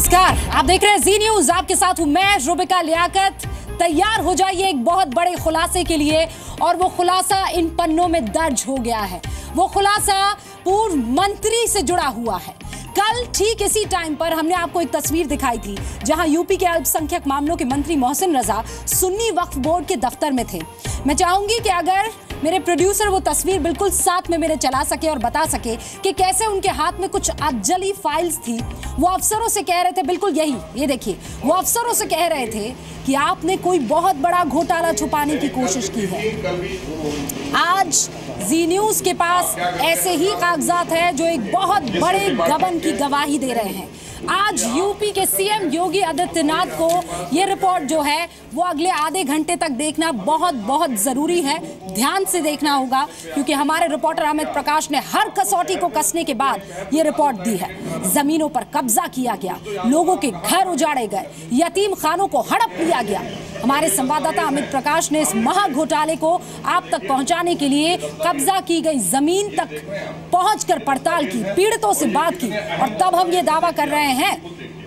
नमस्कार, आप देख रहे हैं जी न्यूज। आपके साथ हूं मैं रुबिका लियाकत। तैयार हो जाइए एक बहुत बड़े खुलासे के लिए, और वो खुलासा इन पन्नों में दर्ज हो गया है। वो खुलासा पूर्व मंत्री से जुड़ा हुआ है। कल ठीक इसी टाइम पर हमने आपको एक तस्वीर दिखाई थी जहां यूपी के अल्पसंख्यक मामलों के मंत्री मोहसिन रजा सुन्नी वक्फ बोर्ड के दफ्तर में थे। मैं चाहूंगी कि अगर मेरे प्रोड्यूसर वो तस्वीर बिल्कुल साथ में मेरे चला सके और बता सके कि कैसे उनके हाथ में कुछ अधजली फाइल्स थी। वो अफसरों से कह रहे थे, बिल्कुल यही, ये देखिए, वो अफसरों से कह रहे थे कि आपने कोई बहुत बड़ा घोटाला छुपाने की कोशिश की है। आज जी न्यूज के पास ऐसे ही कागजात है जो एक बहुत बड़े गबन की गवाही दे रहे हैं। आज यूपी के सीएम योगी आदित्यनाथ को ये रिपोर्ट जो है वो अगले आधे घंटे तक देखना बहुत बहुत जरूरी है। ध्यान से देखना होगा क्योंकि हमारे रिपोर्टर अमित प्रकाश ने हर कसौटी को कसने के बाद ये रिपोर्ट दी है। जमीनों पर कब्जा किया गया, लोगों के घर उजाड़े गए, यतीम खानों को हड़प लिया गया। हमारे संवाददाता अमित प्रकाश ने इस महा घोटाले को आप तक पहुंचाने के लिए कब्जा की गई जमीन तक पहुंचकर पड़ताल की, पीड़ितों से बात की, और तब हम ये दावा कर रहे हैं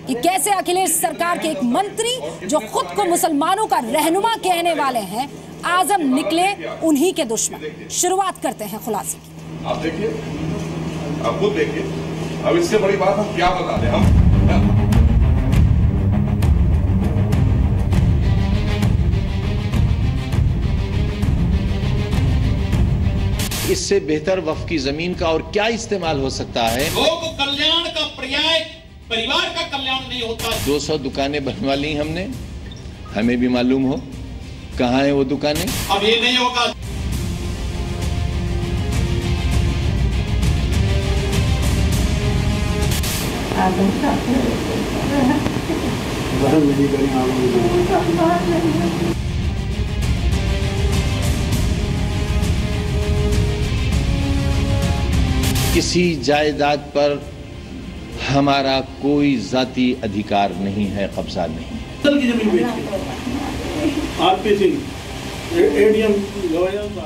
कि कैसे अखिलेश सरकार के एक मंत्री जो खुद को मुसलमानों का रहनुमा कहने वाले हैं, आजम निकले उन्हीं के दुश्मन। शुरुआत करते हैं खुलासे की। आप देखिए, आप खुद देखिए, अब इससे बड़ी बात हम क्या बता दें। हम इससे बेहतर वक्फ की जमीन का और क्या इस्तेमाल हो सकता है। लोक कल्याण का पर्याय परिवार का कल्याण नहीं होता। 200 दुकानें बनवा ली हमने, हमें भी मालूम हो कहाँ है वो दुकानें। अब ये नहीं होगा। किसी जायदाद पर हमारा कोई जाती अधिकार नहीं है, कब्जा नहीं। की जमीन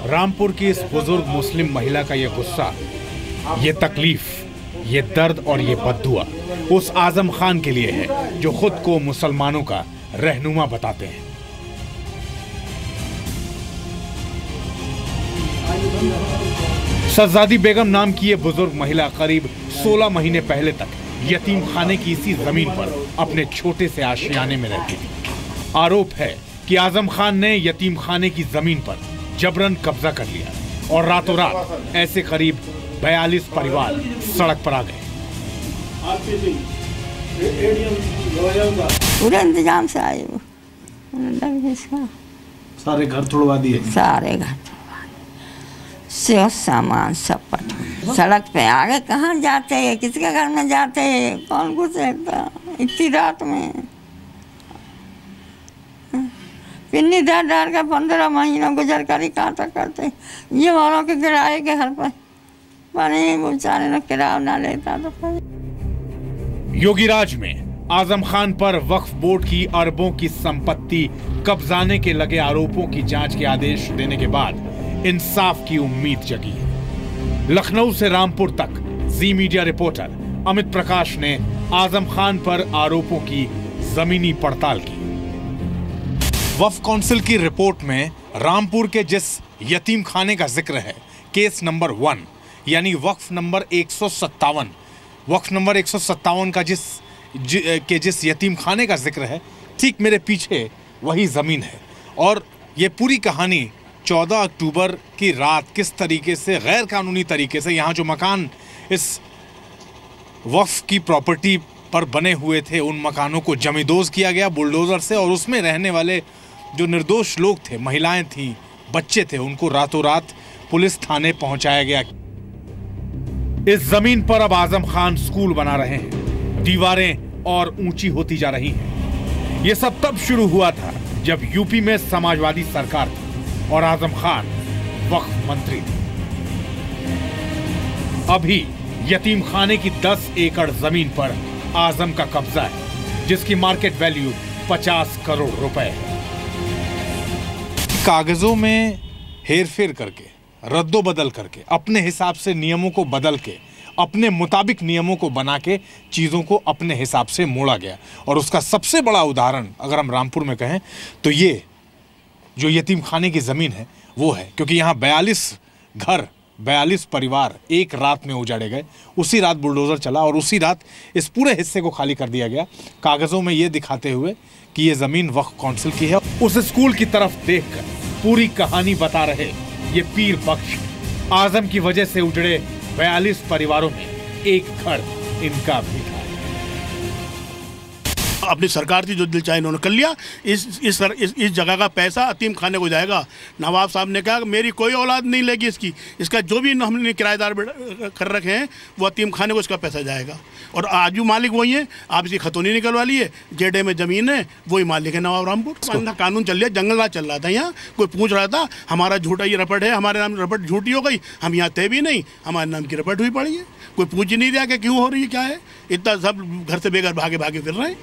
रामपुर की इस बुजुर्ग मुस्लिम महिला का ये गुस्सा, ये तकलीफ, ये दर्द और ये बद्दुआ उस आजम खान के लिए है जो खुद को मुसलमानों का रहनुमा बताते हैं। शहजादी बेगम नाम की ये बुजुर्ग महिला करीब 16 महीने पहले तक यतीम खाने की इसी जमीन पर अपने छोटे से आशियाने में रहती थी। आरोप है कि आजम खान ने यतीम खाने की जमीन पर जबरन कब्जा कर लिया और रातों रात ऐसे करीब 42 परिवार सड़क पर आ गए। पूरे इंतजाम से आए वो, सारे घर तोड़वा दिए, सारे घर से सामान सब पट सड़क पे आगे। कहाँ जाते हैं, किसके घर में जाते हैं, कौन घुसेता इतनी रात में। पिन्नी डर डर के 15 महीनों गुजर कर ही कहाँ तक करते। ये वालों के किराए के घर पर पानी बेचारे ने किराया ना लेता तो। योगीराज में आजम खान पर वक्फ बोर्ड की अरबों की संपत्ति कब्जाने के लगे आरोपों की जांच के आदेश देने के बाद इंसाफ की उम्मीद जगी है। लखनऊ से रामपुर तक जी मीडिया रिपोर्टर अमित प्रकाश ने आजम खान पर आरोपों की जमीनी पड़ताल की। वक्फ काउंसिल की रिपोर्ट में रामपुर के जिस यतीम खाने का जिक्र है, केस नंबर 1 यानी वक्फ नंबर 157, वक्फ नंबर 157 का जिस यतीम खाने का जिक्र है, ठीक मेरे पीछे वही जमीन है। और ये पूरी कहानी 14 अक्टूबर की रात किस तरीके से गैर कानूनी तरीके से यहाँ जो मकान इस वक्फ की प्रॉपर्टी पर बने हुए थे, उन मकानों को जमींदोज किया गया बुलडोजर से, और उसमें रहने वाले जो निर्दोष लोग थे, महिलाएं थीं, बच्चे थे, उनको रातों रात पुलिस थाने पहुंचाया गया। इस जमीन पर अब आजम खान स्कूल बना रहे हैं, दीवारें और ऊंची होती जा रही हैं। यह सब तब शुरू हुआ था जब यूपी में समाजवादी सरकार थी और आजम खान वक्फ मंत्री थे। अभी यतीम खाने की 10 एकड़ जमीन पर आजम का कब्जा है, जिसकी मार्केट वैल्यू 50 करोड़ रुपए है। कागजों में हेरफेर करके, रद्दो बदल करके, अपने हिसाब से नियमों को बदल के अपने मुताबिक नियमों को बना के चीज़ों को अपने हिसाब से मोड़ा गया। और उसका सबसे बड़ा उदाहरण अगर हम रामपुर में कहें तो ये जो यतीम खाने की ज़मीन है वो है, क्योंकि यहाँ 42 घर 42 परिवार एक रात में उजाड़े गए। उसी रात बुलडोज़र चला और उसी रात इस पूरे हिस्से को खाली कर दिया गया, कागज़ों में ये दिखाते हुए कि ये ज़मीन वक्फ काउंसिल की है। उस स्कूल की तरफ देखकर पूरी कहानी बता रहे ये पीर बख्श आजम की वजह से उजड़े 42 परिवारों में एक घर इनका भी था। अपनी सरकार थी, जो दिल चाहे इन्होंने कर लिया। इस जगह का पैसा यतीम खाने को जाएगा। नवाब साहब ने कहा मेरी कोई औलाद नहीं लेगी इसका जो भी हमने किराएदार कर रखे हैं वो यतीम खाने को इसका पैसा जाएगा। और आज भी मालिक वही है। आप इसकी खतौनी निकलवा लिए, जेडे में ज़मीन है, वही मालिक है नवाब रामपुर। कानून चल रहा, जंगल राज चल रहा था यहाँ। कोई पूछ रहा था हमारा झूठा ये रपट है, हमारे नाम रपट झूठी हो गई, हम यहाँ थे भी नहीं, हमारे नाम की रपट हुई पड़ी है। कोई पूछ नहीं रहा कि क्यों हो रही है, क्या है। इतना सब घर से बेघर भागे भागे फिर रहे हैं।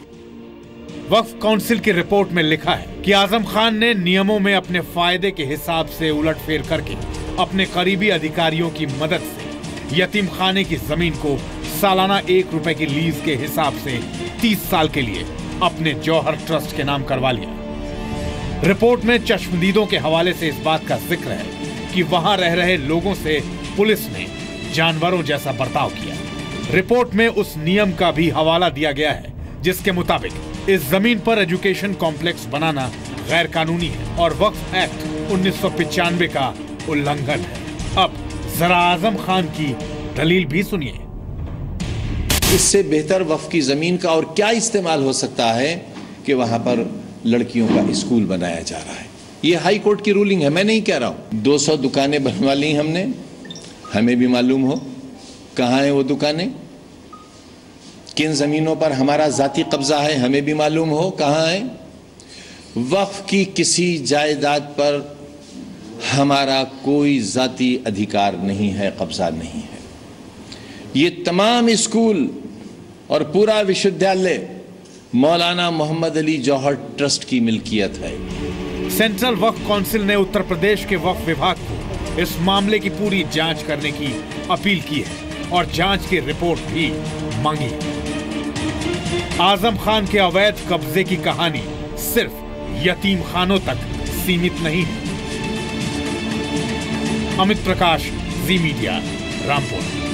वक्फ काउंसिल की रिपोर्ट में लिखा है कि आजम खान ने नियमों में अपने फायदे के हिसाब से उलटफेर करके अपने करीबी अधिकारियों की मदद से यतीम खाने की जमीन को सालाना 1 रुपए की लीज के हिसाब से 30 साल के लिए अपने जौहर ट्रस्ट के नाम करवा लिया। रिपोर्ट में चश्मदीदों के हवाले से इस बात का जिक्र है कि वहां रह रहे लोगों से पुलिस ने जानवरों जैसा बर्ताव किया। रिपोर्ट में उस नियम का भी हवाला दिया गया है जिसके मुताबिक इस जमीन पर एजुकेशन कॉम्प्लेक्स बनाना गैर कानूनी है और वक्फ एक्ट 1995 का उल्लंघन है। अब जरा आजम खान की दलील भी सुनिए। इससे बेहतर वक्फ की जमीन का और क्या इस्तेमाल हो सकता है कि वहां पर लड़कियों का स्कूल बनाया जा रहा है। ये हाई कोर्ट की रूलिंग है, मैं नहीं कह रहा हूं। 200 दुकानें बनवा ली हमने, हमें भी मालूम हो कहां है वो दुकानें, किन जमीनों पर हमारा जाती कब्जा है, हमें भी मालूम हो कहां है। वक्फ की किसी जायदाद पर हमारा कोई जाती अधिकार नहीं है, कब्जा नहीं है। ये तमाम स्कूल और पूरा विश्वविद्यालय मौलाना मोहम्मद अली जौहर ट्रस्ट की मिल्कियत है। सेंट्रल वक्फ काउंसिल ने उत्तर प्रदेश के वक्फ विभाग को इस मामले की पूरी जांच करने की अपील की है और जांच की रिपोर्ट भी मांगी है। आजम खान के अवैध कब्जे की कहानी सिर्फ यतीम खानों तक सीमित नहीं है। अमित प्रकाश, जी मीडिया, रामपुर।